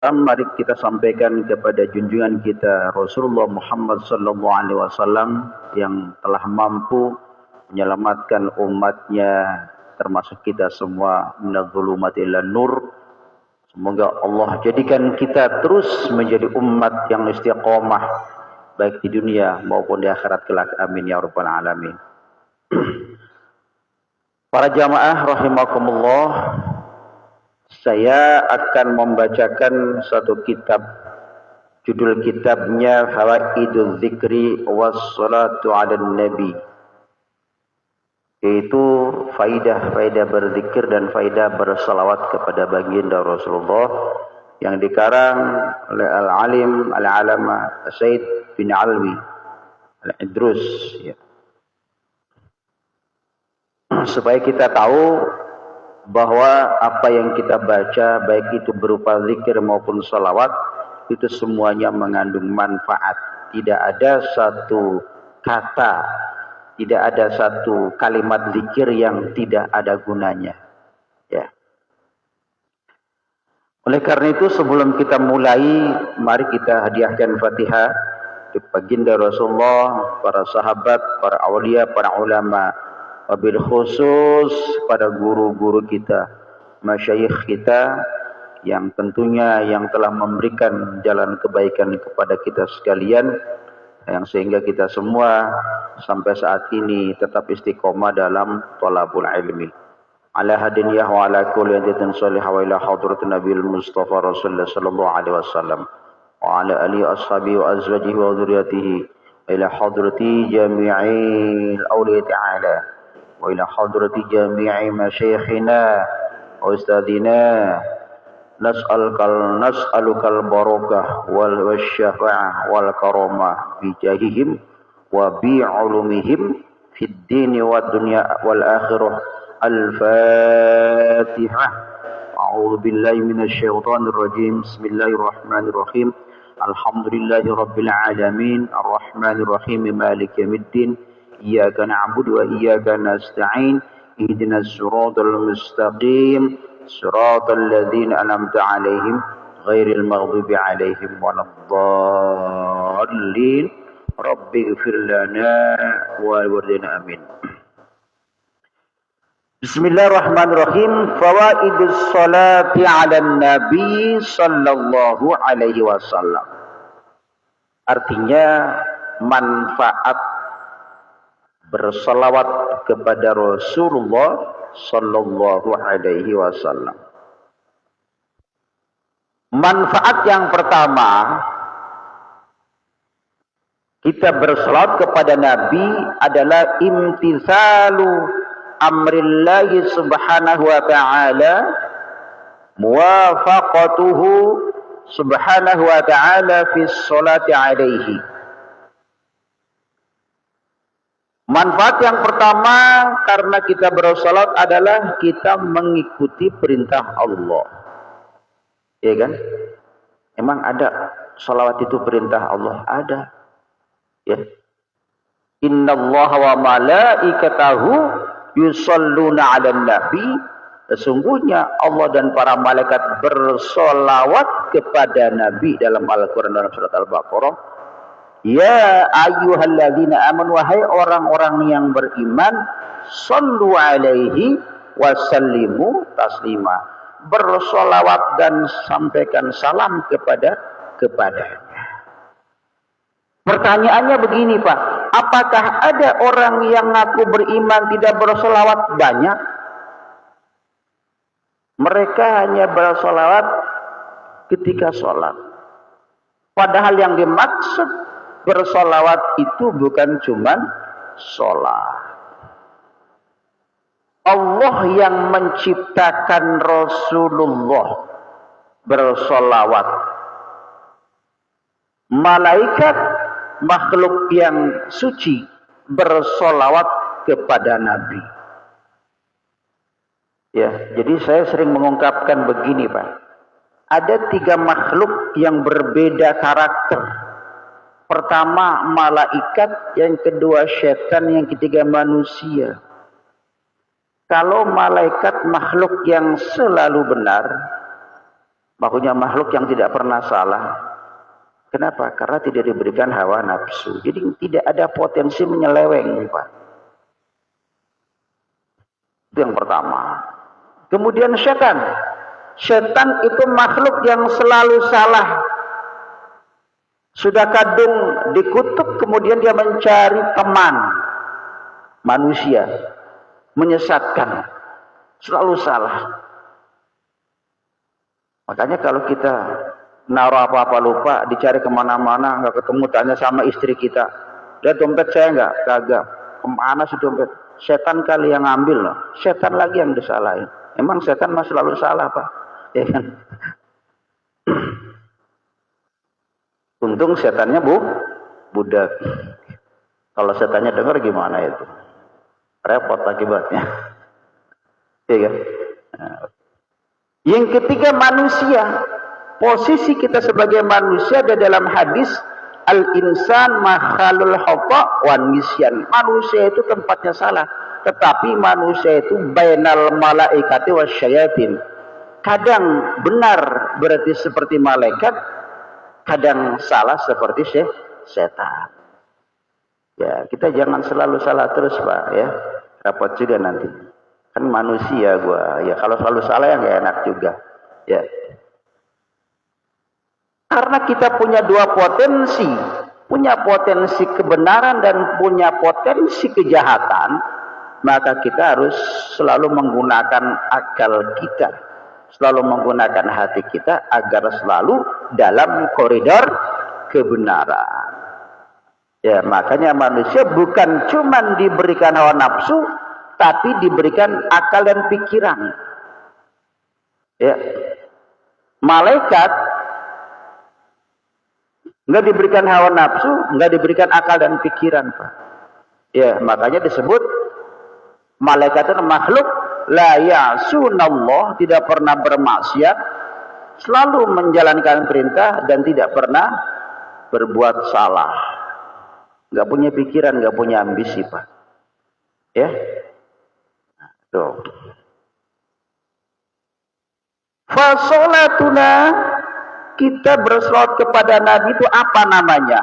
Mari kita sampaikan kepada junjungan kita Rasulullah Muhammad sallallahu alaihi wasallam yang telah mampu menyelamatkan umatnya termasuk kita semua minadz zulumati ilan nur. Semoga Allah jadikan kita terus menjadi umat yang istiqomah baik di dunia maupun di akhirat kelak. Amin ya rabbal alamin. Para jamaah rahimakumullah, saya akan membacakan satu kitab. Judul kitabnya Fawaidul Dzikri Wassalatu 'alan Nabi, yaitu faidah-faidah berzikir dan faidah bersalawat kepada baginda Rasulullah, yang dikarang oleh Al-Alim Al-Alama Said bin Alwi Al-Idrus, ya. Supaya kita tahu bahwa apa yang kita baca, baik itu berupa zikir maupun salawat, itu semuanya mengandung manfaat. Tidak ada satu kata, tidak ada satu kalimat zikir yang tidak ada gunanya, ya. Oleh karena itu, sebelum kita mulai, mari kita hadiahkan Fatihah untuk baginda Rasulullah, para sahabat, para aulia, para ulama, wabil khusus pada guru-guru kita, masyayikh kita, yang tentunya yang telah memberikan jalan kebaikan kepada kita sekalian, yang sehingga kita semua sampai saat ini tetap istiqomah dalam thalabul ilmi. Ala hadiniyah wa ala kulli yaditin salihah wa ila hadratin Nabiul Mustafa Rasulullah sallallahu alaihi wasallam wa ala alihi ashabihi wa azwajihi wa dzurriyyatihi ila hadrati jami'il awliya ta'ala wa ila hadrati jami'i masyayikhina wa ustadzina. Nas'alukal barakah wal syafa'ah wal karamah bi jahihim wa bi ulumihim fid din wad dunya wal akhirah. Al-Fatihah. A'udzu billahi minasy syaithanir rajim. Bismillahirrahmanirrahim. Alhamdulillahi rabbil alamin, arrahmanir rahim, maliki yaumiddin. Iyyaka na'budu wa iyyaka nasta'in. Ihdinas siratal mustaqim, siratal ladzina an'amta 'alaihim ghairil maghdubi 'alaihim waladdallin. Rabbighfir lana wa warhamna amin. Bismillahirrahmanirrahim. Fawaidus salati 'alan nabi sallallahu alaihi wasallam. Artinya manfaat bersalawat kepada Rasulullah sallallahu alaihi wasallam. Manfaat yang pertama, kita bersalawat kepada Nabi adalah imtithalu amrillahi subhanahu wa ta'ala, muwafaqatuhu subhanahu wa ta'ala fi sholati alaihi. Manfaat yang pertama karena kita bersalat adalah kita mengikuti perintah Allah. Ya kan? Emang ada salawat itu perintah Allah? Ada. Ya. Innallaha wa malaikatahu yusalluna 'alan nabi. Sesungguhnya Allah dan para malaikat bersolawat kepada Nabi dalam Al-Quran dalam surat Al-Baqarah. Ya ayyuhalladzina amanu, wahai orang-orang yang beriman, sallu alaihi wasallimu taslima. Bersolawat dan sampaikan salam kepadanya. Pertanyaannya begini, Pak, apakah ada orang yang ngaku beriman tidak bersolawat? Banyak. Mereka hanya bersolawat ketika sholat. Padahal yang dimaksud bersolawat itu bukan cuma sholat. Allah yang menciptakan Rasulullah bersolawat. Malaikat, makhluk yang suci, bersolawat kepada Nabi. Ya, jadi saya sering mengungkapkan begini, Pak. Ada 3 makhluk yang berbeda karakter. Pertama malaikat, yang kedua setan, yang ketiga manusia. Kalau malaikat makhluk yang selalu benar, Makhluknya makhluk yang tidak pernah salah. Kenapa? Karena tidak diberikan hawa nafsu. Jadi tidak ada potensi menyeleweng, Pak. Itu yang pertama. Kemudian setan. Setan itu makhluk yang selalu salah. Sudah kadung dikutuk, kemudian dia mencari teman. Manusia. Menyesatkan. Selalu salah. Makanya kalau kita naruh apa-apa lupa, dicari kemana-mana, nggak ketemu, tanya sama istri kita, "Lihat dompet saya nggak?" "Kagak." "Kemana sih dompet?" "Setan kali yang ngambil loh." Setan lagi yang disalahin. Emang setan masih selalu salah, Pak? Ya kan? Untung setannya budak. Kalau setannya dengar gimana itu? Repot akibatnya. Iya kan? Yang ketiga manusia. Posisi kita sebagai manusia ada dalam hadis al-insan makhalul khata' wan nisyan. Manusia itu tempatnya salah, tetapi manusia itu bainal malaikati wasyayatin. Kadang benar berarti seperti malaikat, kadang salah seperti setan. Ya, kita jangan selalu salah terus, Pak, ya. Repot juga nanti. Kan manusia gua, ya kalau selalu salah ya nggak enak juga, ya. Karena kita punya dua potensi, punya potensi kebenaran dan punya potensi kejahatan, maka kita harus selalu menggunakan akal kita, selalu menggunakan hati kita agar selalu dalam koridor kebenaran. Ya, makanya manusia bukan cuma diberikan hawa nafsu, tapi diberikan akal dan pikiran. Ya. Malaikat nggak diberikan hawa nafsu, nggak diberikan akal dan pikiran, Pak. Ya, makanya disebut malaikat itu makhluk la ya'sunallah, tidak pernah bermaksiat, selalu menjalankan perintah dan tidak pernah berbuat salah. Nggak punya pikiran, nggak punya ambisi, Pak. Ya. Tuh. Fasolatuna, kita bersolawat kepada Nabi itu apa namanya?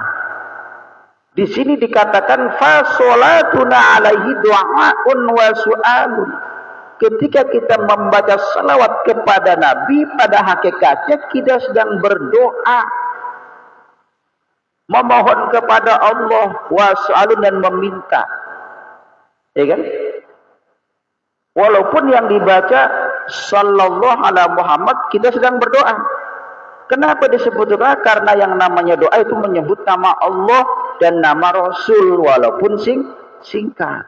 Di sini dikatakan fasolatuna alaihi du'aun wa su'alun. Ketika kita membaca salawat kepada Nabi, pada hakikatnya kita sedang berdoa, memohon kepada Allah, wa su'alun, dan meminta. Ya kan? Walaupun yang dibaca sallallahu alaihi Muhammad, kita sedang berdoa. Kenapa disebut doa? Karena yang namanya doa itu menyebut nama Allah dan nama Rasul, walaupun singkat.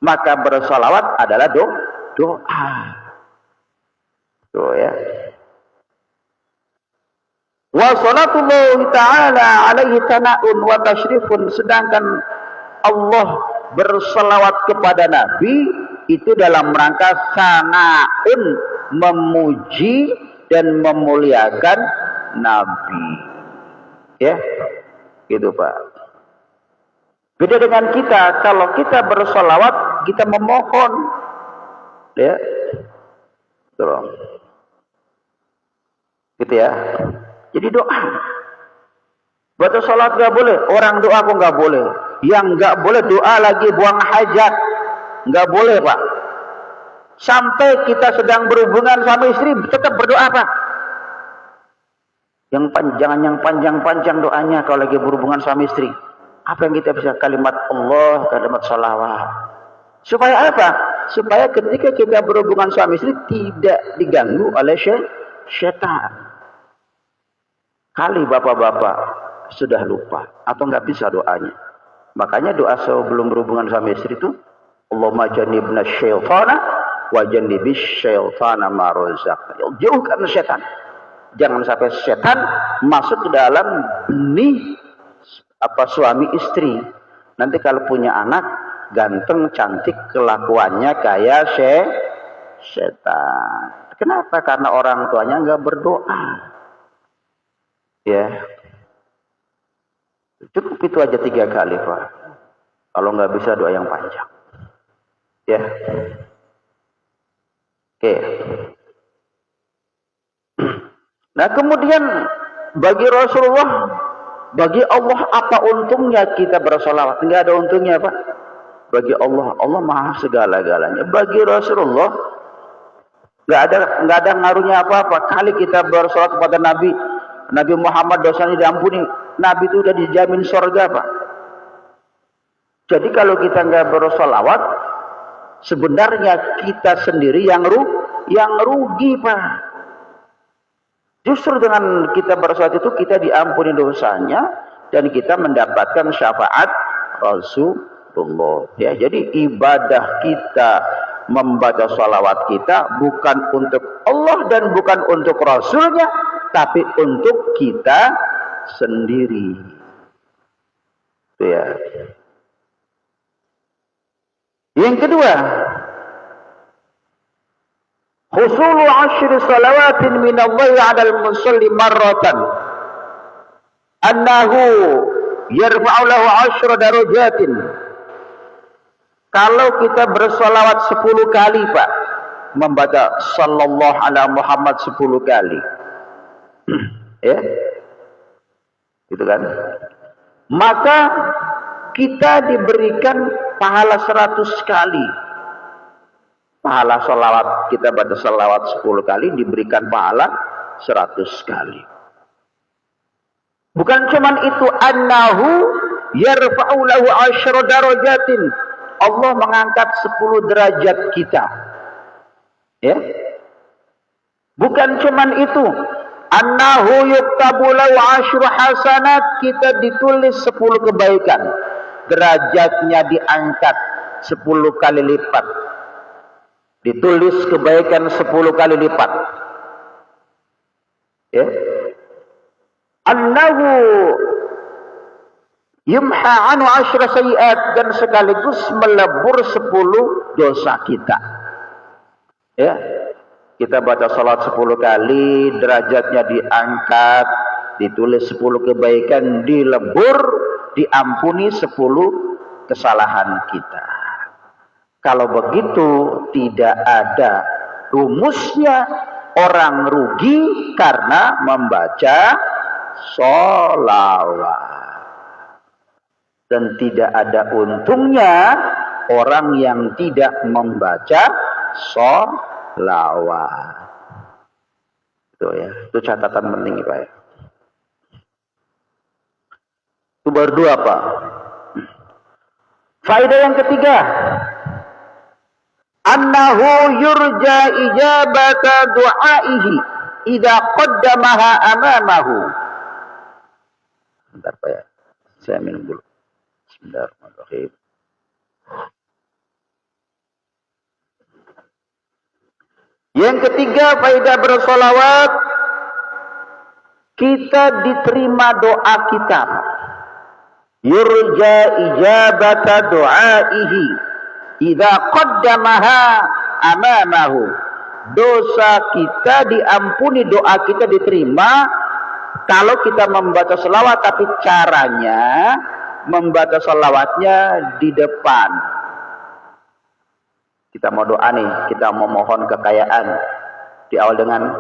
Maka bersalawat adalah doa. Tuh ya. Wa salatullahi ta'ala alaihi tana'un wa tashrifun. Sedangkan Allah bersalawat kepada Nabi itu dalam rangka sana'un, memuji dan memuliakan Nabi. Ya, gitu Pak. Beda dengan kita, kalau kita bersolawat, kita memohon. Ya, tolong. Gitu ya. Jadi doa. Baca salat gak boleh, orang doa kok gak boleh. Yang gak boleh doa lagi buang hajat. Nggak boleh, Pak. Sampai kita sedang berhubungan sama istri, tetap berdoa, Pak. Jangan yang panjang-panjang doanya kalau lagi berhubungan sama istri. Apa yang kita bisa? Kalimat Allah, kalimat salawat. Supaya apa? Supaya ketika kita berhubungan sama istri tidak diganggu oleh syaitan. Kali bapak-bapak sudah lupa atau nggak bisa doanya. Makanya doa sebelum berhubungan sama istri itu, Allahumma jannibna syaitana wa jannibis syaitana ma razaqtana. Jauhkan setan. Jangan sampai setan masuk ke dalam benih suami istri. Nanti kalau punya anak ganteng, cantik, kelakuannya kayak setan. Kenapa? Karena orang tuanya enggak berdoa. Ya. Cukup itu aja 3 kali, Pak. Kalau nggak bisa doa yang panjang. Ya. Oke. Nah kemudian bagi Rasulullah, bagi Allah apa untungnya kita bersolawat? Enggak ada untungnya Pak. Bagi Allah, Allah maha segala-galanya. Bagi Rasulullah enggak ada ngaruhnya apa-apa. Kali kita bersolawat kepada Nabi Muhammad, dosanya diampuni. Nabi itu sudah dijamin surga Pak. Jadi kalau kita enggak bersolawat, sebenarnya kita sendiri yang rugi Pak. Justru dengan kita bersolawat itu kita diampuni dosanya dan kita mendapatkan syafaat Rasulullah. Ya, jadi ibadah kita membaca salawat kita bukan untuk Allah dan bukan untuk Rasulnya, tapi untuk kita sendiri. Itu ya. Yang kedua, husulu 10 salawatin min Allah 'alal musalli marratan annahu yarfa'u lahu 10 darajatin. Kalau kita bersolawat 10 kali Pak, membaca sallallahu ala Muhammad 10 kali ya, gitu kan, maka kita diberikan pahala 100 kali. Pahala salawat, kita baca salawat 10 kali diberikan pahala 100 kali. Bukan cuman itu, annahu yarfa'u lahu 10 darajatin. Allah mengangkat 10 derajat kita. Ya. Bukan cuman itu, annahu yuktabu lahu 10 hasanat, kita ditulis 10 kebaikan. Derajatnya diangkat 10 kali lipat. Ditulis kebaikan 10 kali lipat. Ya. Annahu yumha anu 10 sayiat, dan sekaligus melebur 10 dosa kita. Ya. Kita baca salat 10 kali, derajatnya diangkat, ditulis 10 kebaikan, dilebur, diampuni 10 kesalahan kita. Kalau begitu tidak ada rumusnya orang rugi karena membaca sholawat. Dan tidak ada untungnya orang yang tidak membaca sholawat. Itu ya, itu catatan penting Pak ya. Itu baru 2 Pak. Faedah yang ketiga, annahu yurja ijabata du'aihi idza qaddamaha amamahu. Bentar Pak ya, saya minum dulu. Bismillahirrahmanirrahim. Yang ketiga, faedah bersolawat, kita diterima doa kita. Yurja ijabata du'aihi idza qaddamaha amamahu. Dosa kita diampuni, doa kita diterima kalau kita membaca selawat, tapi caranya membaca selawatnya di depan. Kita mau doa nih, kita mau mohon kekayaan, di awal dengan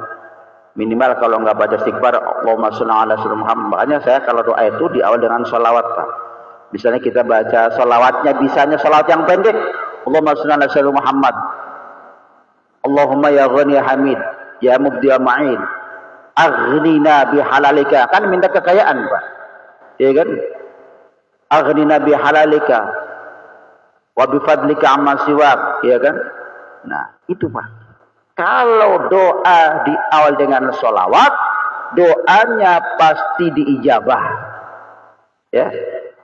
minimal kalau nggak baca istighfar, Allahumma sholli ala sayyidina Muhammad. Makanya saya kalau doa itu di awal dengan sholawat Pak. Misalnya kita baca sholawatnya, bisanya sholawat yang pendek, Allahumma sholli ala sayyidina Muhammad, Allahumma ya ghani hamid, ya mubdi ya ma'in, aghnina bihalalika. Kan minta kekayaan Pak, ya kan? Aghnina bihalalika wa bifadlika amma siwak, ya kan? Nah itu Pak, kalau doa di awal dengan sholawat, doanya pasti diijabah. Ya,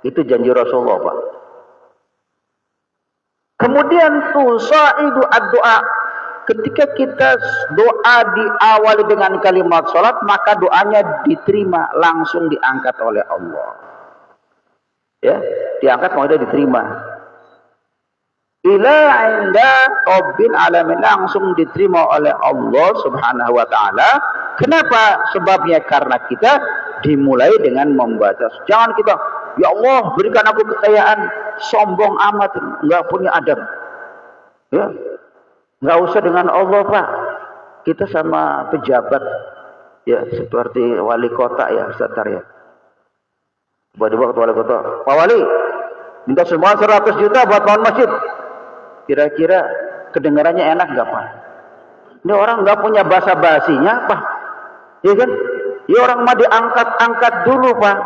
itu janji Rasulullah Pak. Kemudian tusaidu ad-doa, ketika kita doa diawali dengan kalimat sholat, maka doanya diterima, langsung diangkat oleh Allah. Ya, diangkat kemudian diterima. Ila inda rabbil alamin, langsung diterima oleh Allah Subhanahu wa taala. Kenapa? Sebabnya karena kita dimulai dengan membaca. Jangan kita, ya Allah berikan aku kekayaan, sombong amat, enggak punya adab. Ya. Enggak usah dengan Allah Pak. Kita sama pejabat, Ya, seperti wali kota ya, Ustaz ya. Tiba-tiba wali kota, Pak Wali, minta semua 100 juta buat bangun masjid. Kira-kira kedengarannya enak nggak Pak? Ini orang nggak punya bahasa basinya Pak. Ya kan? Ya orang mah diangkat-angkat dulu Pak.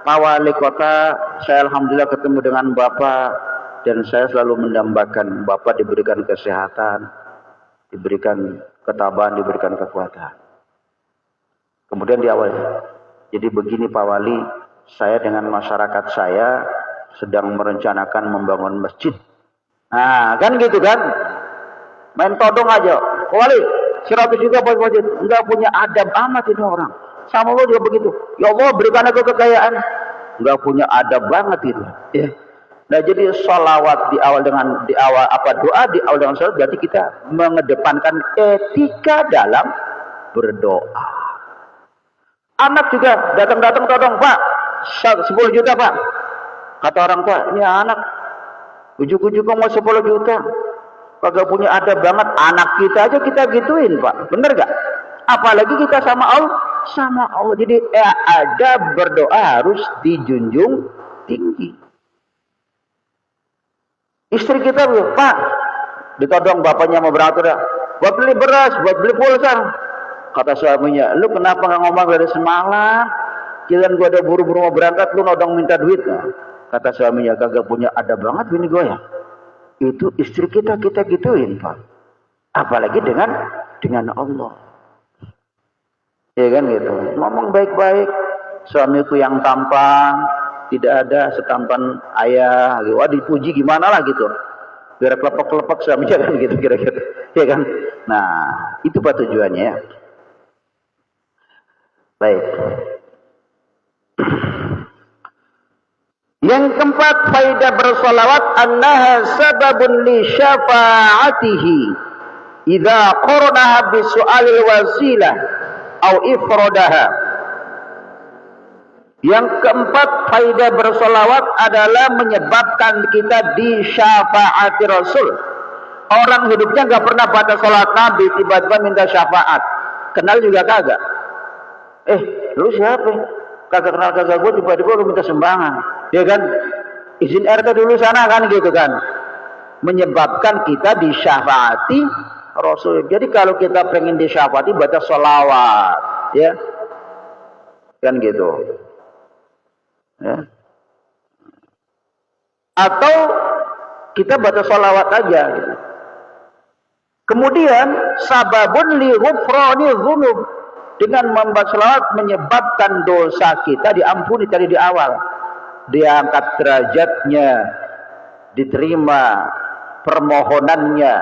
Pak Wali Kota, saya alhamdulillah ketemu dengan Bapak dan saya selalu mendambakan Bapak diberikan kesehatan, diberikan ketabahan, diberikan kekuatan. Kemudian di awal, jadi begini Pak Wali, saya dengan masyarakat saya sedang merencanakan membangun masjid. Nah, kan gitu kan? Main todong aja. Pak Wali, 100 juta buat masjid. Enggak punya adab amat ini orang. Sama Allah juga begitu. Ya Allah, berikan aku kekayaan. Enggak punya adab banget itu. Ya. Nah, jadi sholawat di awal doa di awal dengan sholawat berarti kita mengedepankan etika dalam berdoa. Anak juga datang todong, Pak, 10 juta Pak. Kata orang tua, ini anak ujuk-ujuk mau 10 juta. Kagak punya adab banget. Anak kita aja kita gituin Pak. Bener gak? Apalagi kita sama Allah. Sama Allah. Jadi adab berdoa harus dijunjung tinggi. Istri kita, Pak, ditodong bapaknya mau berangkat, buat beli beras, buat beli pulsa. Kata suaminya, lu kenapa nggak ngomong dari semalam? Kirain gua ada buru-buru mau berangkat, lu nodong minta duit. Nah, kata suaminya, kagak punya adab banget bini gua ya. Itu istri kita gituin Pak. Apalagi dengan Allah. Ya kan gitu. Ngomong baik-baik. Suamiku yang tampan, tidak ada setampan ayah. Wah dipuji gimana lah gitu. Biar kelepek-kelepek suaminya kan gitu kira-kira. Ya kan. Nah itu Pak tujuannya ya. Baik. Yang keempat, faidah bersolawat annaha sababun li syafa'atihi idza qarnaha bi su'alil wasilah au ifradaha. Yang keempat, faidah bersolawat adalah menyebabkan kita disyafaati Rasul. Orang hidupnya nggak pernah baca salat Nabi, tiba-tiba minta syafaat. Kenal juga kagak. Lu siapa? Kagak kenal kagak gue, tiba-tiba lu minta sumbangan. Ya kan? Izin RT dulu sana kan gitu kan. Menyebabkan kita disyafaati Rasul. Jadi kalau kita pengen disyafaati baca sholawat, ya. Kan gitu. Ya. Atau kita baca sholawat aja gitu. Kemudian sababun li ghufrani dzunub, dengan membaca sholawat menyebabkan dosa kita diampuni tadi di awal, diangkat derajatnya, diterima permohonannya,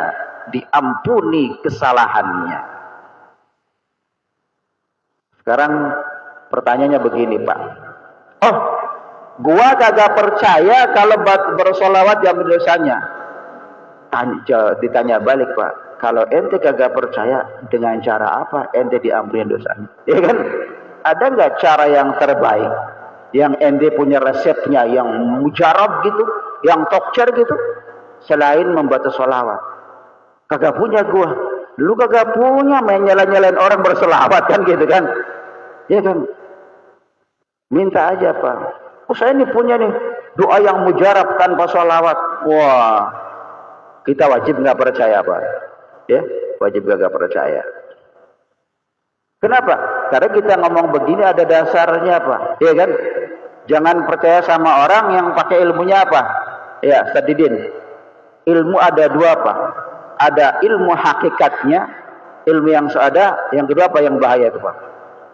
diampuni kesalahannya. Sekarang pertanyaannya begini Pak, gua kagak percaya kalau bersolawat diampuni dosanya. Ditanya balik Pak, kalau ente kagak percaya, dengan cara apa ente diampuni dosanya? Ya kan? Ada nggak cara yang terbaik, yang ente punya resepnya, yang mujarab gitu, yang tokcer gitu, selain membaca sholawat? Kagak punya gua. Lu kagak punya, main nyalain orang berselawat kan gitu kan? Ya kan? Minta aja Pak. Saya ini punya nih doa yang mujarab tanpa sholawat. Wah, kita wajib nggak percaya Pak. Ya, wajib nggak percaya. Kenapa? Karena kita ngomong begini ada dasarnya Pak. Ya kan? Jangan percaya sama orang yang pakai ilmunya apa? Ya, Sadidin. Ilmu ada dua Pak. Ada ilmu hakikatnya, ilmu yang seada. Yang kedua apa? Yang bahaya itu Pak.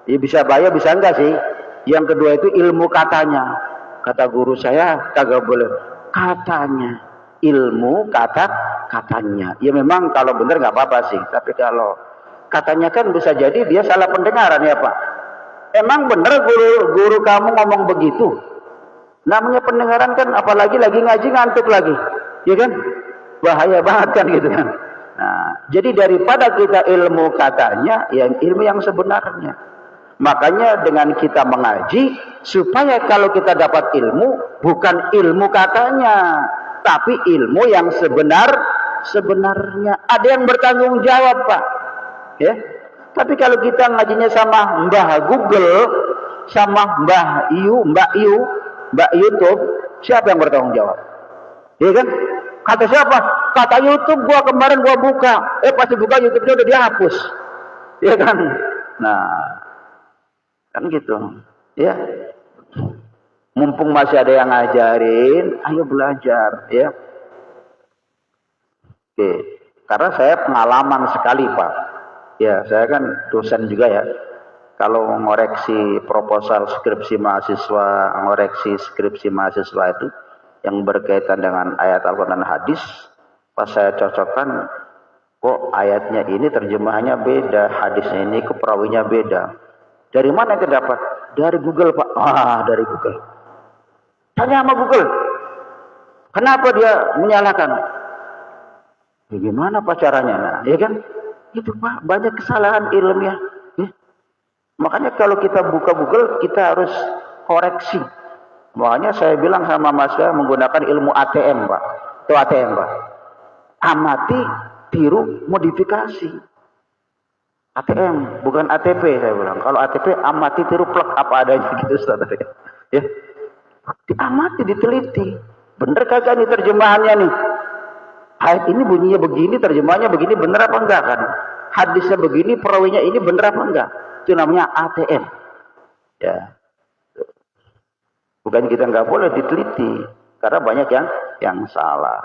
Ya bisa bahaya, bisa enggak sih. Yang kedua itu ilmu katanya. Kata guru saya kagak boleh. Katanya. Ilmu katanya. Ya memang kalau benar nggak apa-apa sih. Tapi kalau katanya kan bisa jadi dia salah pendengaran ya Pak. Emang benar guru kamu ngomong begitu? Namanya pendengaran kan, apalagi lagi ngaji ngantuk lagi. Ya kan? Bahaya banget kan gitu kan. Nah, jadi daripada kita ilmu katanya, yang ilmu yang sebenarnya. Makanya dengan kita mengaji, supaya kalau kita dapat ilmu, bukan ilmu katanya, tapi ilmu yang sebenarnya. Ada yang bertanggung jawab Pak. Ya. Tapi kalau kita ngajinya sama Mbah Google, sama Mbak YouTube, siapa yang bertanggung jawab? Iya kan? Kata siapa? Kata YouTube, kemarin gua buka. Pasti buka YouTube-nya udah dihapus. Iya kan? Nah, kan gitu. Ya. Mumpung masih ada yang ngajarin, ayo belajar, ya. Oke. Karena saya pengalaman sekali, Pak. Ya, saya kan dosen juga ya. Kalau ngoreksi proposal skripsi mahasiswa, ngoreksi skripsi mahasiswa itu yang berkaitan dengan ayat Al-Quran dan hadis, pas saya cocokkan, kok ayatnya ini terjemahannya beda, hadisnya ini keperawinya beda. Dari mana itu dapat? Dari Google, Pak. Dari Google. Tanya sama Google. Kenapa dia menyalahkan? Ya, gimana Pak caranya? Nah, ya kan? Itu Pak, banyak kesalahan ilmiah. Makanya kalau kita buka Google, kita harus koreksi. Makanya saya bilang sama Mas menggunakan ilmu ATM, Pak. Itu ATM, Pak. Amati, tiru, modifikasi. ATM, bukan ATP, saya bilang. Kalau ATP, amati, tiru, plek apa adanya gitu, Ustaz. Ya. Diamati, diteliti. Bener kagak nih terjemahannya nih? Ayat ini bunyinya begini, terjemahannya begini, bener apa enggak kan? Hadisnya begini, perawinya ini bener apa enggak? Itu namanya ATM. Ya. Bukan kita nggak boleh diteliti, karena banyak yang salah.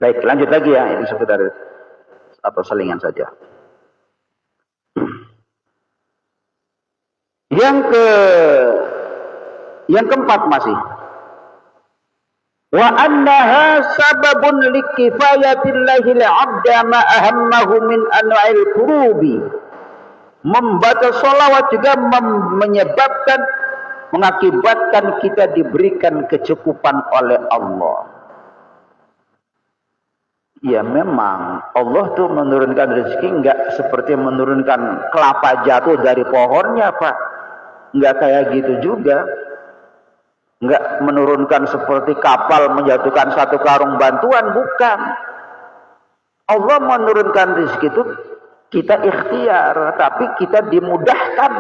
Baik, lanjut lagi ya, ini sekedar atau selingan saja. Yang keempat masih. Wa annaha sababun likifayatillahi al-'abda ma ahammahu min anwa'il kurubi. Membaca sholawat juga mengakibatkan kita diberikan kecukupan oleh Allah. Ya memang Allah tuh menurunkan rezeki enggak seperti menurunkan kelapa jatuh dari pohonnya, Pak. Enggak kayak gitu juga. Enggak menurunkan seperti kapal menjatuhkan satu karung bantuan, bukan. Allah menurunkan rezeki itu kita ikhtiar, tapi kita dimudahkan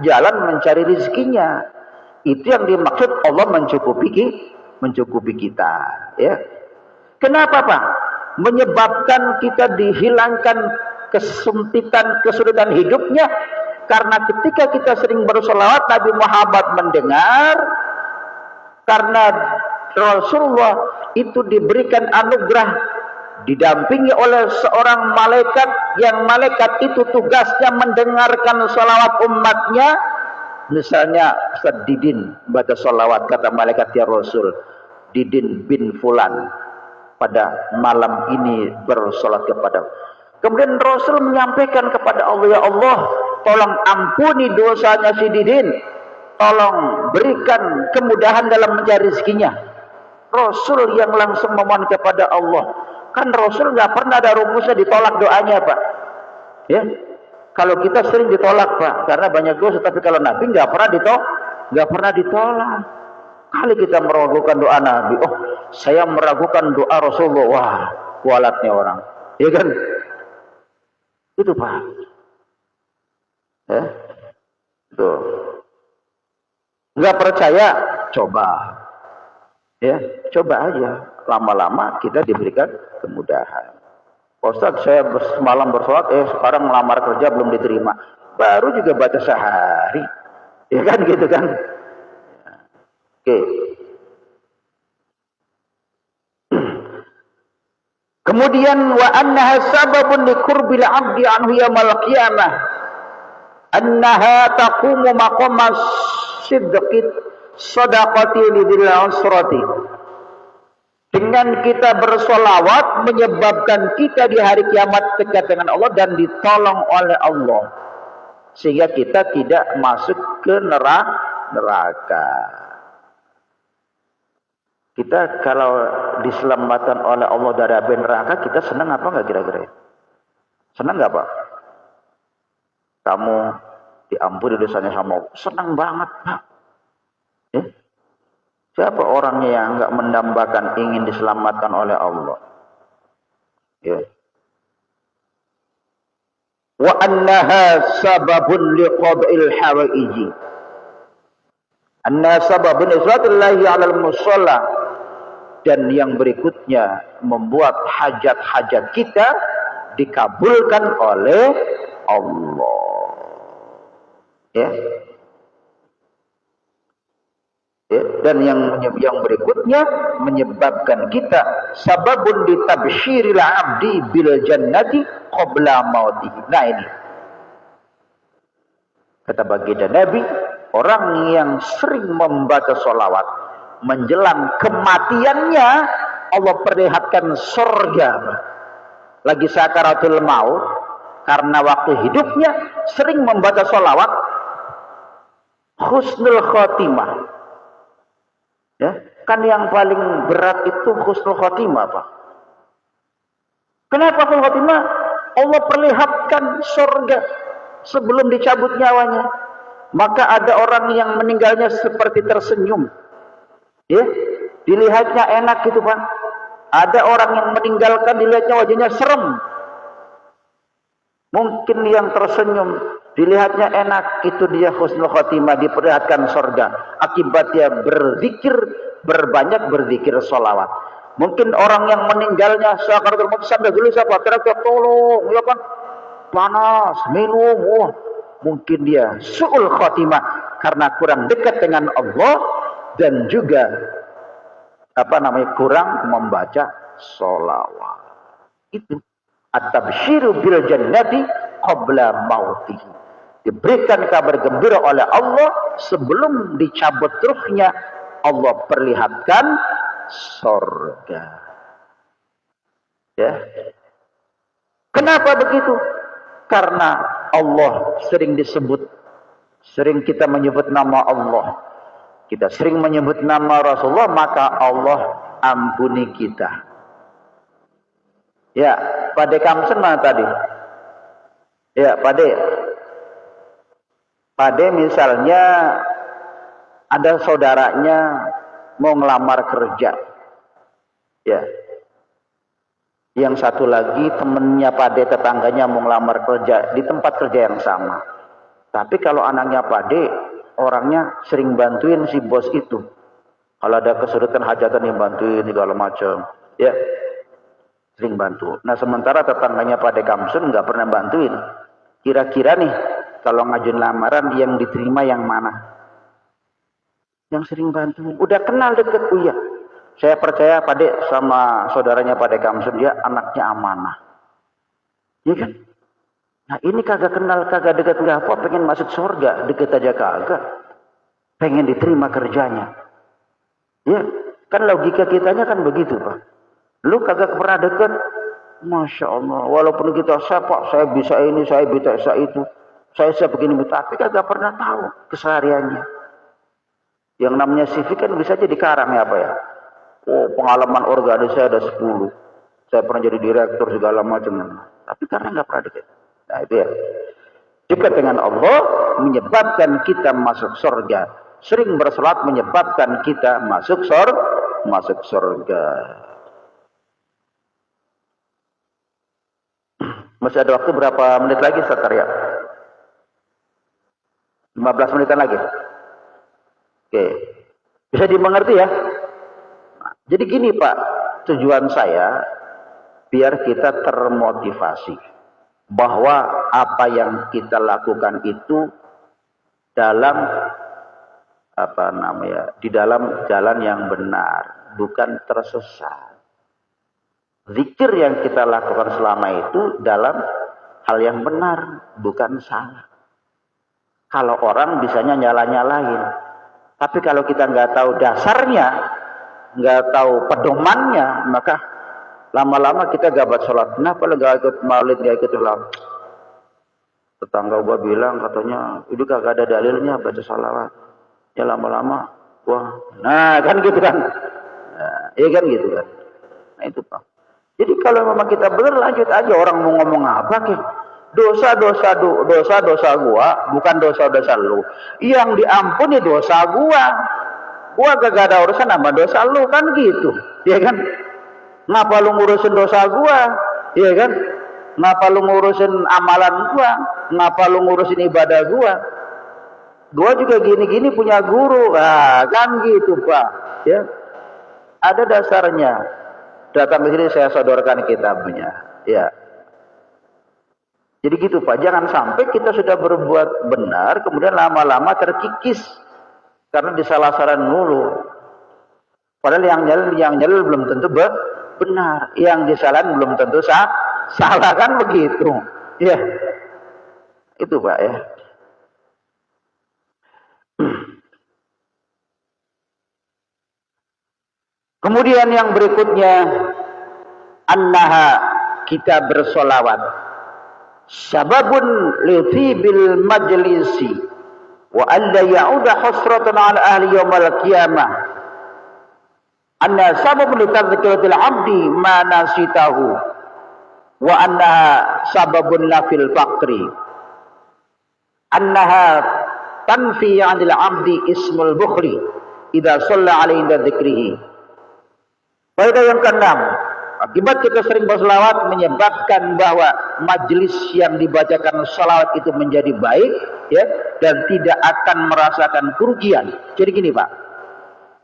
jalan mencari rezekinya. Itu yang dimaksud Allah mencukupi kita, ya. Kenapa, Pak? Menyebabkan kita dihilangkan kesulitan hidupnya, karena ketika kita sering bersolawat, Nabi Muhammad mendengar, karena Rasulullah itu diberikan anugerah didampingi oleh seorang malaikat, yang malaikat itu tugasnya mendengarkan salawat umatnya. Misalnya Ustaz Didin baca salawat, kata malaikat, ya Rasul, Didin bin Fulan pada malam ini bersolat kepada. Kemudian Rasul menyampaikan kepada Allah, ya Allah, tolong ampuni dosanya si Didin, tolong berikan kemudahan dalam mencari rezekinya. Rasul yang langsung memohon kepada Allah. Kan Rasul nggak pernah ada rumusnya ditolak doanya, Pak. Ya, kalau kita sering ditolak, Pak, karena banyak dosa. Tapi kalau Nabi nggak pernah ditolak. Kali kita meragukan doa Nabi, oh saya meragukan doa Rasulullah, wah kualatnya orang, ya kan? Itu Pak. Ya, itu. Nggak percaya, coba. Ya, coba aja. Lama-lama kita diberikan kemudahan. Ustaz, saya semalam bersolat, sekarang melamar kerja belum diterima. Baru juga baca sehari. Ya kan gitu kan. Oke. Kemudian wa annaha sababun liqurbil 'abdi anhu yaumil qiyamah. Annaha taqumu maqamas sidqit shadaqati lidil usrati. Dengan kita bersolawat menyebabkan kita di hari kiamat dekat dengan Allah dan ditolong oleh Allah, sehingga kita tidak masuk ke neraka. Kita kalau diselamatkan oleh Allah dari api neraka, kita senang apa enggak kira-kira? Senang enggak, Pak? Kamu diampuni dosanya sama Allah, senang banget, Pak. Ya? Siapa orangnya yang enggak mendambakan ingin diselamatkan oleh Allah? Ya. wa annaha sababun liqad'il hawaiji. Anna sababun islatillahi 'alal musalla, dan yang berikutnya membuat hajat-hajat kita dikabulkan oleh Allah. Ya. Ya, dan yang berikutnya menyebabkan kita sababun ditabsyiril 'abdi bil jannati qabla mautihi. Nah ini kata baginda Nabi, orang yang sering membaca sholawat menjelang kematiannya, Allah perlihatkan surga. Lagi sakaratul maut, karena waktu hidupnya sering membaca sholawat, husnul khotimah. Ya, kan yang paling berat itu husnul khotimah, Pak. Kenapa husnul khotimah? Allah perlihatkan surga sebelum dicabut nyawanya. Maka ada orang yang meninggalnya seperti tersenyum. Ya, dilihatnya enak gitu, Pak. Ada orang yang meninggalkan dilihatnya wajahnya serem. Mungkin yang tersenyum dilihatnya enak, itu dia husnul khotimah, diperlihatkan surga. Akibat dia berzikir, berbanyak berzikir sholawat. Mungkin orang yang meninggalnya sakaratul maut sampai gelisah, teriak tolong, ya kan, panas, minum, mungkin dia su'ul khotimah karena kurang dekat dengan Allah dan juga kurang membaca sholawat. Itu at-tabsyiru bil jannati qabla mautihi. Diberikan kabar gembira oleh Allah sebelum dicabut ruhnya, Allah perlihatkan surga. Ya. Kenapa begitu? Karena Allah sering disebut, sering kita menyebut nama Allah, kita sering menyebut nama Rasulullah, maka Allah ampuni kita. Ya, Pak Kamsen mana tadi? Ya, Pak De misalnya ada saudaranya mau ngelamar kerja. Ya. Yang satu lagi temennya Pak De, tetangganya mau ngelamar kerja di tempat kerja yang sama. Tapi kalau anaknya Pak De, orangnya sering bantuin si bos itu. Kalau ada kesulitan hajatan yang bantuin segala macam. Ya. Sering bantu. Nah sementara tetangganya Pak De Kamsun nggak pernah bantuin. Kira-kira nih kalau ngajuin lamaran yang diterima yang mana? Yang sering bantuin. Udah kenal deket, iya. Saya percaya Pak De sama saudaranya Pak De Kamsun, dia anaknya amanah. Iya kan? Nah ini kagak kenal, kagak deket, nggak apa, pengen masuk surga, deket aja kagak. Pengen diterima kerjanya. Ya, kan logika kitanya kan begitu, Pak. Lu kagak pernah deket, Masya Allah, walaupun kita saya bisa ini, saya bisa itu, saya begini, tapi kagak pernah tahu kesehariannya. Yang namanya CV kan bisa aja dikarang ya Pak ya. Oh, pengalaman organisasi ada 10. Saya pernah jadi direktur segala macam. Tapi karena nggak pernah dekat. Nah itu ya. Dekat dengan Allah menyebabkan kita masuk surga. Sering bersalat menyebabkan kita masuk surga. Masih ada waktu berapa menit lagi, Ustaz Karya? 15 menitan lagi. Oke. Bisa dimengerti ya? Jadi gini Pak, tujuan saya biar kita termotivasi bahwa apa yang kita lakukan itu dalam di dalam jalan yang benar, bukan tersesat. Zikir yang kita lakukan selama itu dalam hal yang benar, bukan salah. Kalau orang bisanya nyala-nyalain, tapi kalau kita nggak tahu dasarnya, nggak tahu pedomannya, maka lama-lama kita gak buat sholat. Kenapa lo gak ikut maulid, gak ikut ulang? Tetangga gua bilang katanya itu kagak ada dalilnya baca sholawat. Ya lama-lama wah, nah kan gitu kan. Nah, iya kan gitu kan. Nah itu Pak. Jadi kalau memang kita benar, lanjut aja, orang mau ngomong apa ke? Dosa gua bukan dosa lu. Yang diampuni dosa gua. Gua gak ada urusan sama dosa lu, kan gitu. Ya kan? Ngapa lu ngurusin dosa gua? Ya kan? Ngapa lu ngurusin amalan gua? Ngapa lu ngurusin ibadah gua? Gua juga gini-gini punya guru. Ah, kan gitu, Pak. Ya. Ada dasarnya. Datang ke sini saya sodorkan kitabnya. Ya. Jadi gitu, Pak. Jangan sampai kita sudah berbuat benar, kemudian lama-lama terkikis karena disalah saran mulu. Padahal yang nyelil belum tentu benar, yang disalahin belum tentu salah, kan begitu. Ya. Itu, Pak, ya. Kemudian yang berikutnya, annaha, kita bersolawat, sababun lithibil majlisi wa alla ya'uda hasratan ala ahli yaumal qiyamah, anna sababun litadhkiratil abdi ma nasitahu wa annaha sababun lafil faqri, annaha tanfi 'anil abdi ismul bukhli idza shalla 'alaihi inda dzikrihi. Faedah yang keenam, akibat kita sering berselawat menyebabkan bahwa majelis yang dibacakan selawat itu menjadi baik, ya, dan tidak akan merasakan kerugian. Jadi gini, Pak,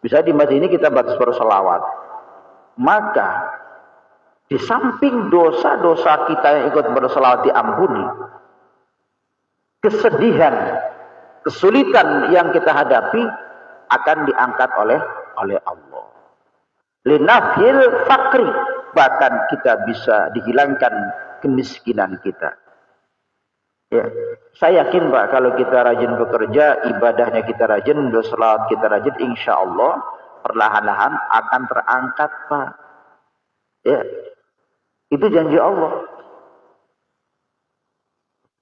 bisa di masjid ini kita baca berselawat, maka di samping dosa-dosa kita yang ikut berselawat diampuni, kesedihan, kesulitan yang kita hadapi akan diangkat oleh Allah. Linafil fakri, bahkan kita bisa dihilangkan kemiskinan kita. Ya, saya yakin, Pak, kalau kita rajin bekerja, ibadahnya kita rajin, berselawat kita rajin, insya Allah perlahan-lahan akan terangkat, Pak. Ya, itu janji Allah.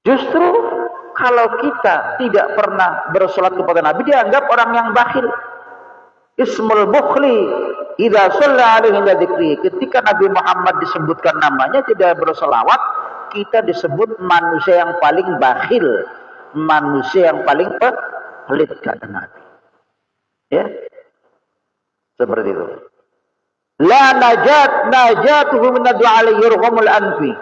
Justru kalau kita tidak pernah bersolat kepada Nabi, dianggap orang yang bakhil. Ismul bukhli idza shalla alaihi inda dzikri. Ketika Nabi Muhammad disebutkan namanya tidak berselawat, kita disebut manusia yang paling bakhil, manusia yang paling pelit, kata Nabi. Ya, seperti itu. La najatuhu min ad-du'a yurhamul anfi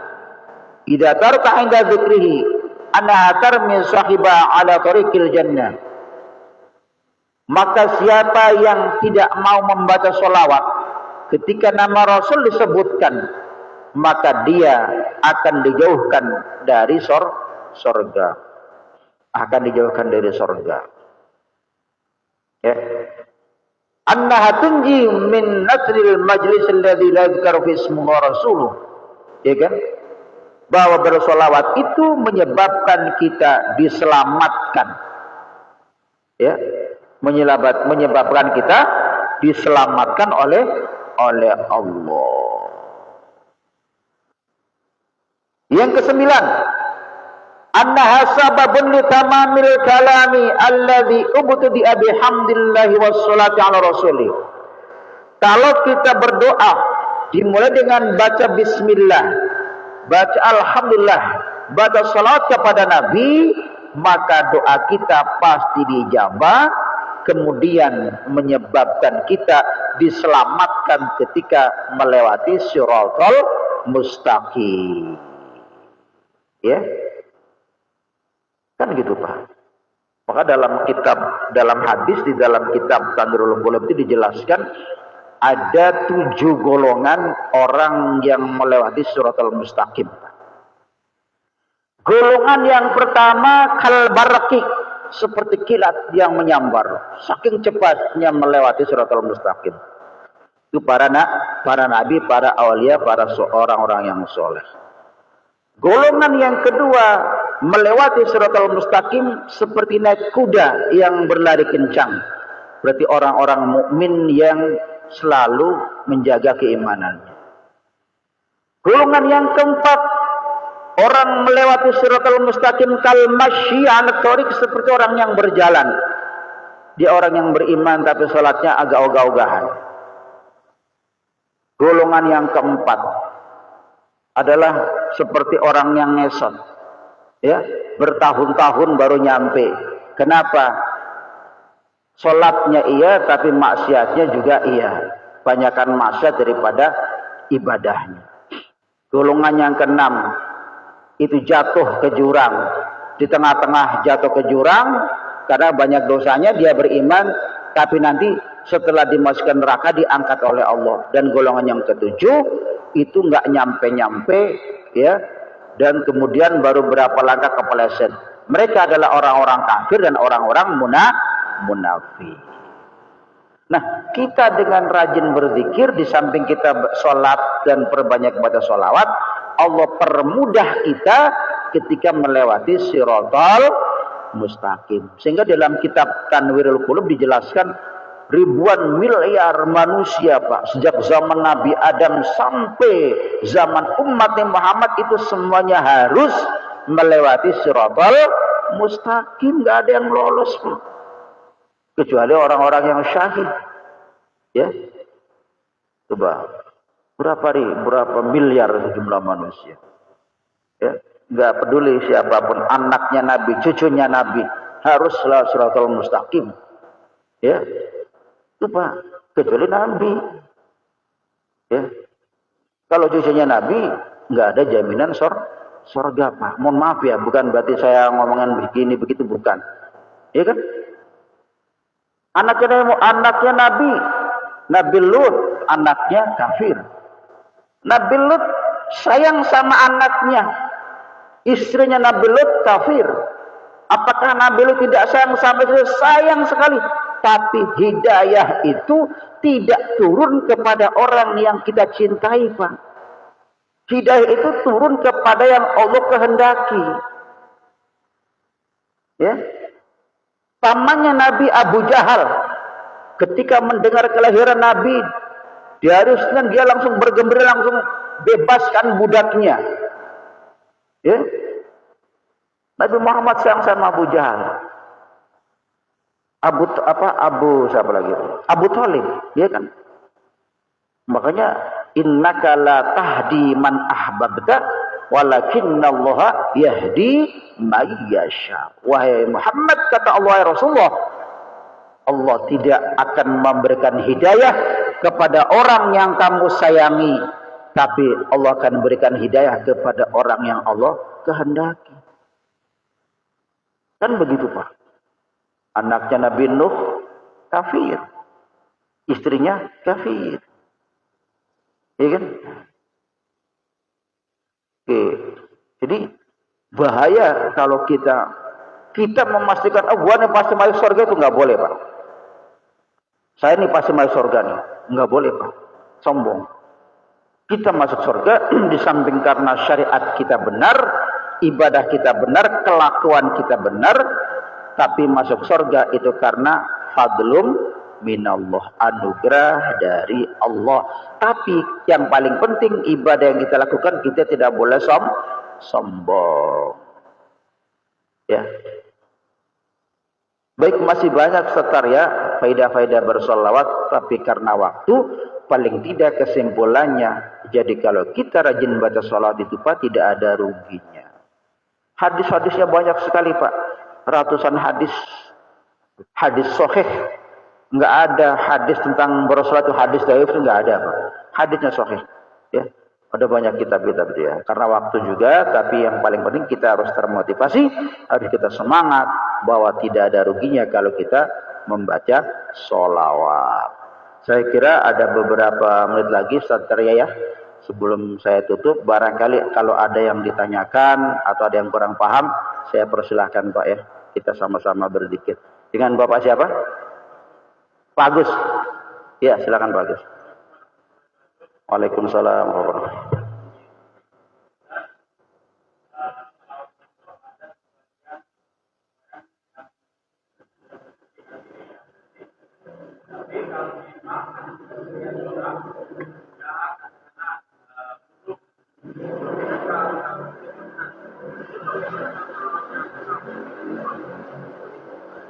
idza tarka inda dzikrihi anna tarmi sahiba ala tariqil jannah. Maka siapa yang tidak mau membaca sholawat ketika nama Rasul disebutkan, maka dia akan dijauhkan dari sorga. Akan dijauhkan dari sorga. Ya. Annaha tunji min nasril majlis alladhi la yadhkaru fi ismuhu wa rasuluh. Ya kan? Bahwa bersolawat itu menyebabkan kita diselamatkan. Ya. Menyebabkan kita diselamatkan oleh Allah. Yang kesembilan, annaha sababun li tamamil kalami alladhi ubtudi'a bihamdillahi wassalati ala rasulih. Kalau kita berdoa dimulai dengan baca bismillah, baca alhamdulillah, baca salat kepada Nabi, maka doa kita pasti dijabah, kemudian menyebabkan kita diselamatkan ketika melewati siratal mustaqim. Ya, kan gitu, Pak. Maka dalam hadis di dalam kitab Tandrul Qulub itu dijelaskan ada 7 golongan orang yang melewati siratal mustaqim. Golongan yang pertama kal barqi, seperti kilat yang menyambar, saking cepatnya melewati siratal mustaqim. Itu para nabi, para aulia, para orang-orang yang soleh. Golongan yang kedua melewati siratal mustaqim seperti naik kuda yang berlari kencang. Berarti orang-orang mukmin yang selalu menjaga keimanannya. Golongan yang keempat, orang melewati siratal mustaqim kal masyi 'ala thariq, seperti orang yang berjalan. Dia orang yang beriman tapi salatnya agak ogah-ogahan. Golongan yang keempat adalah seperti orang yang ngesot. Ya, bertahun-tahun baru nyampe. Kenapa? Salatnya iya tapi maksiatnya juga iya. Banyakan maksiat daripada ibadahnya. Golongan yang keenam, itu jatuh ke jurang. Di tengah-tengah jatuh ke jurang karena banyak dosanya, dia beriman, tapi nanti setelah dimasukkan neraka diangkat oleh Allah. Dan golongan yang ketujuh itu nggak nyampe-nyampe, ya, dan kemudian baru berapa langkah kepeleset. Mereka adalah orang-orang kafir dan orang-orang munafik. Nah, kita dengan rajin berzikir, di samping kita sholat dan perbanyak baca sholawat, Allah permudah kita ketika melewati siratal mustaqim. Sehingga dalam kitab Tanwirul Qulub dijelaskan ribuan miliar manusia, Pak, sejak zaman Nabi Adam sampai zaman umat Muhammad itu semuanya harus melewati siratal mustaqim. Gak ada yang lolos, Pak, kecuali orang-orang yang syahid. Ya, coba berapa miliar jumlah manusia. Ya, nggak peduli siapapun, anaknya Nabi, cucunya Nabi, harus siratal mustaqim. Ya, itu Pak, kecuali Nabi. Ya, kalau cucunya Nabi nggak ada jaminan surga, Pak. Mohon maaf ya, bukan berarti saya ngomongin begini begitu, bukan. Ya kan? Anaknya Nabi Lut, anaknya kafir. Nabi Lut sayang sama anaknya, istrinya Nabi Lut kafir. Apakah Nabi Lut tidak sayang sama itu? Sayang sekali. Tapi hidayah itu tidak turun kepada orang yang kita cintai, Pak. Hidayah itu turun kepada yang Allah kehendaki. Ya. Pamannya Nabi Abu Jahal, ketika mendengar kelahiran Nabi, di hari Senin dia langsung bergembira, langsung bebaskan budaknya. Ya. Nabi Muhammad sayang sama Abu Jahal. Abu siapa lagi itu? Abu Thalib, ya kan? Makanya innaka la tahdi man ahbabta walakinallaha yahdi may yasha. Wahai Muhammad, kata Allah, ya Rasulullah, Allah tidak akan memberikan hidayah kepada orang yang kamu sayangi, tapi Allah akan memberikan hidayah kepada orang yang Allah kehendaki. Kan begitu, Pak. Anaknya Nabi Nuh kafir, istrinya kafir. Iya kan? Oke. Jadi bahaya kalau kita memastikan, gua nih pasti masuk surga, itu nggak boleh, Pak. Saya nih pasti masuk surga nih, nggak boleh, Pak. Sombong. Kita masuk surga di samping karena syariat kita benar, ibadah kita benar, kelakuan kita benar, tapi masuk surga itu karena fadlum minallah, anugerah dari Allah. Tapi yang paling penting, ibadah yang kita lakukan, kita tidak boleh sombong. Ya. Baik, masih banyak setar ya faedah-faedah bersolawat, tapi karena waktu, paling tidak kesimpulannya, jadi kalau kita rajin baca sholawat itu, Pak, tidak ada ruginya. Hadis-hadisnya banyak sekali, Pak. Ratusan hadis sahih. Enggak ada hadis tentang bersolat itu hadis dhaif, enggak ada, Pak. Hadisnya sahih. Ya. Ada banyak kitab-kitab itu ya. Karena waktu juga, tapi yang paling penting kita harus termotivasi, harus kita semangat bahwa tidak ada ruginya kalau kita membaca sholawat. Saya kira ada beberapa menit lagi ya. Sebelum saya tutup, barangkali kalau ada yang ditanyakan atau ada yang kurang paham, saya persilahkan, Pak, ya. Kita sama-sama berzikir. Dengan Bapak siapa? Pak Agus. Ya, silakan Pak Agus. Waalaikumsalam warahmatullahi wabarakatuh.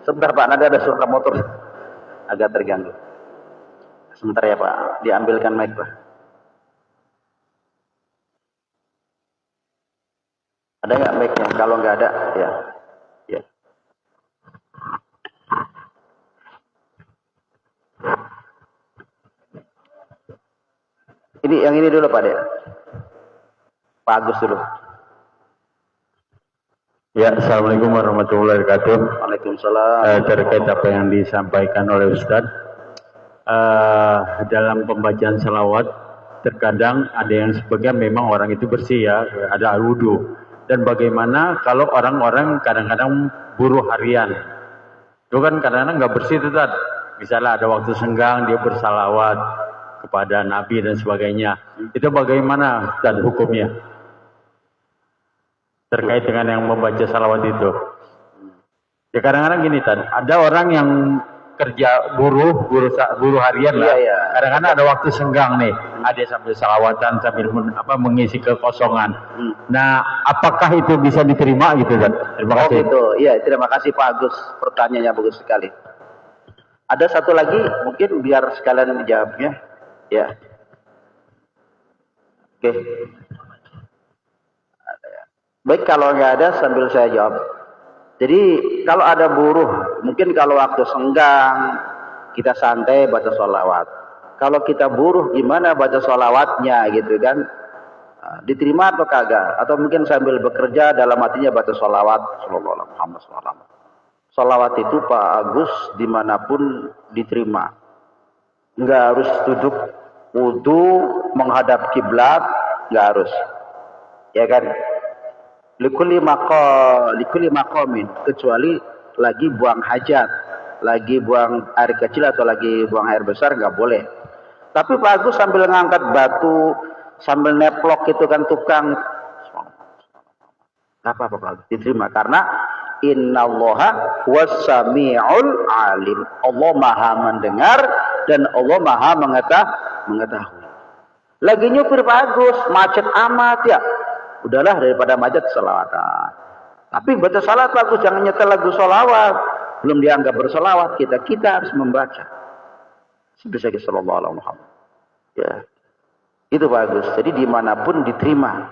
Sebentar, Pak, nanti ada suara motor agak terganggu. Sebentar ya, Pak, diambilkan mic, Pak. Ada nggak mic-nya? Kalau nggak ada, ya. Ya. Ini yang ini dulu, Pak, deh. Pak Agus dulu. Ya, Assalamualaikum warahmatullahi wabarakatuh. Waalaikumsalam. Terkait apa yang disampaikan oleh Ustadz, dalam pembacaan salawat, terkadang ada yang sebagian memang orang itu bersih ya, ada wudhu. Dan bagaimana kalau orang-orang kadang-kadang buruh harian, itu kan kadang-kadang nggak bersih itu Ustadz. Misalnya ada waktu senggang dia bersalawat kepada Nabi dan sebagainya. Itu bagaimana Ustadz hukumnya? Terkait dengan yang membaca salawat itu. Ya kadang-kadang gini Tan, ada orang yang kerja buruh harian lah. Iya. Kadang-kadang ada waktu senggang nih, ada sambil salawatan sambil mengisi kekosongan. Nah, apakah itu bisa diterima gitu Tan? Terima kasih. Gitu. Iya, terima kasih Pak Agus. Pertanyaannya bagus sekali. Ada satu lagi, mungkin biar sekalian dijawabnya. Ya. Oke. Baik, kalau nggak ada sambil saya jawab. Jadi kalau ada buruh, mungkin kalau waktu senggang kita santai baca sholawat. Kalau kita buruh gimana baca sholawatnya gitu kan? Diterima atau kagak? Atau mungkin sambil bekerja dalam hatinya baca sholawat. Sallallahu alaihi wasallam. Sholawat itu Pak Agus dimanapun diterima. Nggak harus duduk wudu menghadap kiblat, nggak harus. Ya kan? Likuli maqamin, kecuali lagi buang hajat, lagi buang air kecil atau lagi buang air besar nggak boleh. Tapi Pak Agus sambil ngangkat batu, sambil neplok itu kan tukang, apa Pak Agus diterima karena innallaha was-sami'ul alim. Allah Maha mendengar dan Allah Maha mengetahui. Lagi nyupir Pak Agus, macet amat ya. Udahlah daripada macet selawatan. Tapi baca salat bagus, jangan nyetel lagu solawat. Belum dianggap bersolawat, kita harus membaca. Bisa sallallahu alaihi Muhammad. Ya, itu bagus. Jadi dimanapun diterima.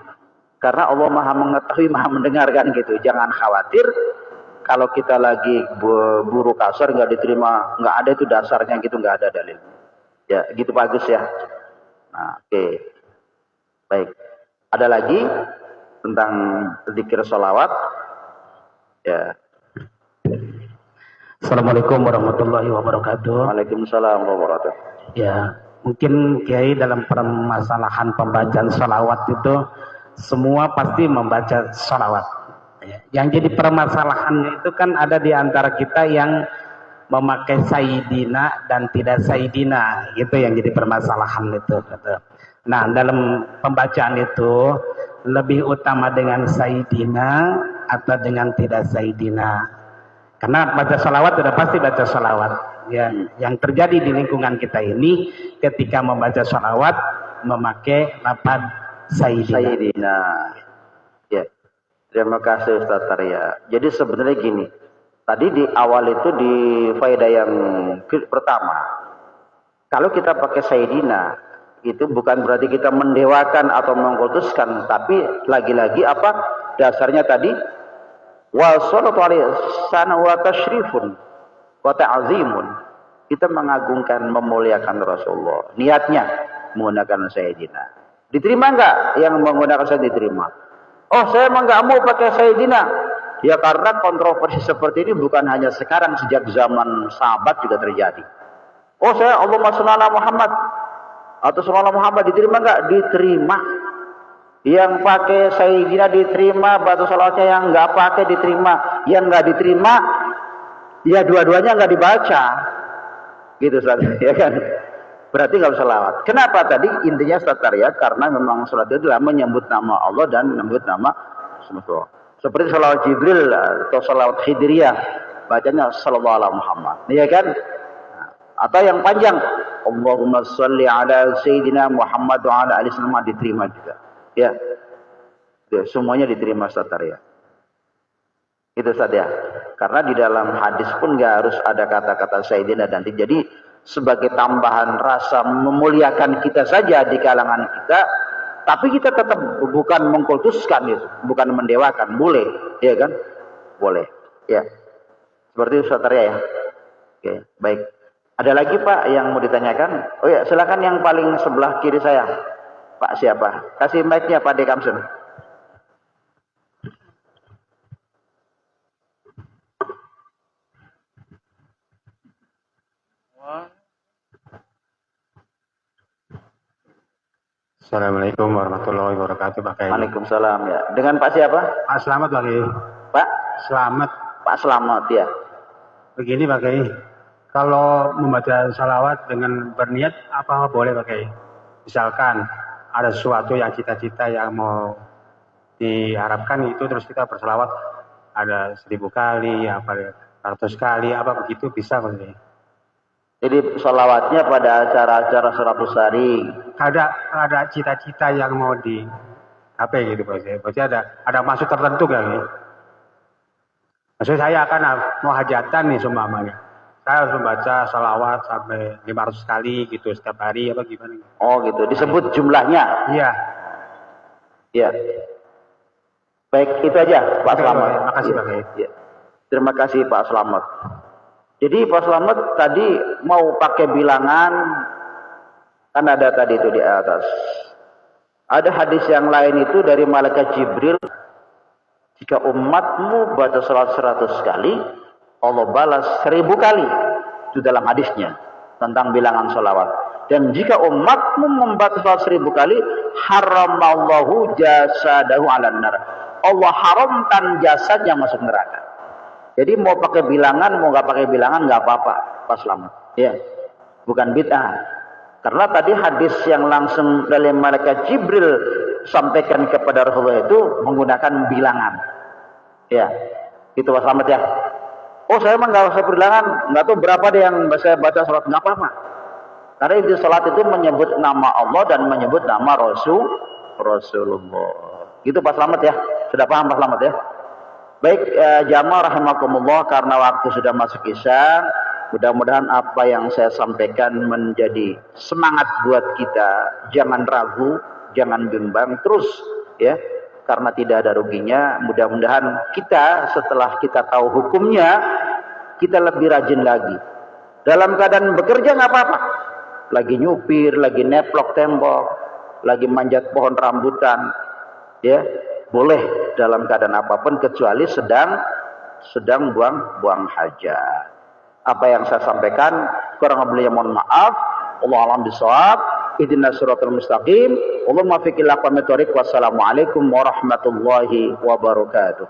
Karena Allah Maha mengetahui, Maha mendengarkan gitu. Jangan khawatir kalau kita lagi buru kasar nggak diterima, nggak ada itu dasarnya gitu, nggak ada dalil. Ya, gitu bagus ya. Nah, oke. Baik. Ada lagi tentang zikir sholawat. Ya. Assalamualaikum warahmatullahi wabarakatuh. Waalaikumsalam warahmatullahi wabarakatuh. Ya, mungkin Kiai dalam permasalahan pembacaan sholawat itu semua pasti membaca sholawat. Ya, yang jadi permasalahannya itu kan ada di antara kita yang memakai sayyidina dan tidak sayyidina, gitu yang jadi permasalahan itu. Nah, dalam pembacaan itu lebih utama dengan sayyidina atau dengan tidak sayyidina. Karena baca sholawat sudah pasti baca sholawat. Ya, yang terjadi di lingkungan kita ini ketika membaca sholawat memakai lafaz sayyidina. Ya. Terima kasih Ustaz Arya. Jadi sebenarnya gini. Tadi di awal itu di faedah yang pertama. Kalau kita pakai sayyidina, itu bukan berarti kita mendewakan atau mengkultuskan, tapi lagi-lagi apa dasarnya tadi? Wa sholatu alaihi sana wa tasyrifun wa ta'zimun. Kita mengagungkan, memuliakan Rasulullah. Niatnya menggunakan sayyidina. Diterima enggak yang menggunakan sayyidina? Diterima. Oh, saya emang enggak mau pakai sayyidina. Ya karena kontroversi seperti ini bukan hanya sekarang, sejak zaman sahabat juga terjadi. Oh, saya Allahumma shalli ala Muhammad atau sallallahu Muhammad, diterima enggak? Diterima. Yang pakai sayyidina diterima, batu salawatnya yang enggak pakai diterima. Yang enggak diterima, ya dua-duanya enggak dibaca. Gitu Ustaz, ya kan? Berarti enggak usah salawat. Kenapa tadi? Intinya Ustaz ya, karena memang salat itu adalah menyebut nama Allah dan menyebut nama Rasulullah. Seperti salawat Jibril atau salawat Khidriyah, bacanya sallallahu alaihi Muhammad. Ya kan? Atau yang panjang, Allahumma sholli ala Sayyidina Muhammad wa ala alihi wasallam, diterima juga. Ya. Semuanya diterima Ustaz ya. Itu Ustaz ya. Karena di dalam hadis pun nggak harus ada kata-kata Sayyidina dan jadi sebagai tambahan rasa memuliakan kita saja di kalangan kita, tapi kita tetap bukan mengkultuskan itu, bukan mendewakan, boleh, ya kan? Boleh. Ya. Seperti itu Ustaz ya. Oke, baik. Ada lagi Pak yang mau ditanyakan? Oh ya, silakan yang paling sebelah kiri saya. Pak siapa? Kasih mic-nya Pak Dekamsun. Assalamualaikum warahmatullahi wabarakatuh, Pak Kiai. Waalaikumsalam ya. Dengan Pak siapa? Pak Slamet, Pak Kiai. Pak Slamet. Pak Slamet ya. Begini Pak Kiai, kalau membaca salawat dengan berniat apa boleh Pak Kiai? Misalkan ada sesuatu yang cita-cita yang mau diharapkan itu, terus kita bersalawat ada 1000 kali, apa 100 kali, apa begitu bisa Pak Kiai? Jadi salawatnya pada acara-acara 100 hari. Ada cita-cita yang mau di apa gitu Pak Kiai? Berarti ada maksud tertentu kan? Maksud saya akan mau hajatan nih seumpamanya. Saya harus membaca salawat sampai 500 kali gitu setiap hari apa gimana? Oh gitu, disebut jumlahnya. Iya. Iya. Baik, itu aja Pak Slamet. Terima kasih Pak Kiai. Ya. Terima kasih Pak Slamet. Jadi Pak Slamet tadi mau pakai bilangan, kan ada tadi itu di atas. Ada hadis yang lain itu dari malaikat Jibril, jika umatmu baca salat 100 kali, Allah balas 1000 kali. Itu dalam hadisnya tentang bilangan salawat. Dan jika umatmu membaca salat 1000 kali, haramallahu jasadahu 'alan nar. Allah haramkan jasadnya masuk neraka. Jadi mau pakai bilangan, mau nggak pakai bilangan nggak apa-apa, Pak Slamet. Ya, bukan bid'ah. Karena tadi hadis yang langsung dari malaikat Jibril sampaikan kepada Rasulullah itu menggunakan bilangan. Ya, itu Pak Slamet ya. Oh saya emang nggak usah bilangan, nggak tahu berapa deh yang saya baca salat, nggak apa-apa. Karena itu salat itu menyebut nama Allah dan menyebut nama Rasulullah. Gitu Pak Slamet ya. Sudah paham Pak Slamet ya? Baik, jamaah rahimakumullah, karena waktu sudah masuk isya, mudah-mudahan apa yang saya sampaikan menjadi semangat buat kita. Jangan ragu, jangan bimbang, terus ya, karena tidak ada ruginya. Mudah-mudahan kita setelah kita tahu hukumnya, kita lebih rajin lagi. Dalam keadaan bekerja nggak apa-apa. Lagi nyupir, lagi neplok tembok, lagi manjat pohon rambutan, ya. Boleh dalam keadaan apapun kecuali sedang buang hajat. Apa yang saya sampaikan kurang lebihnya mohon maaf. Wallahu a'lam bishawab. Ihdinas siratal mustaqim. Allahumma fiqil aqwamit thoriq. Wassalamualaikum warahmatullahi wabarakatuh.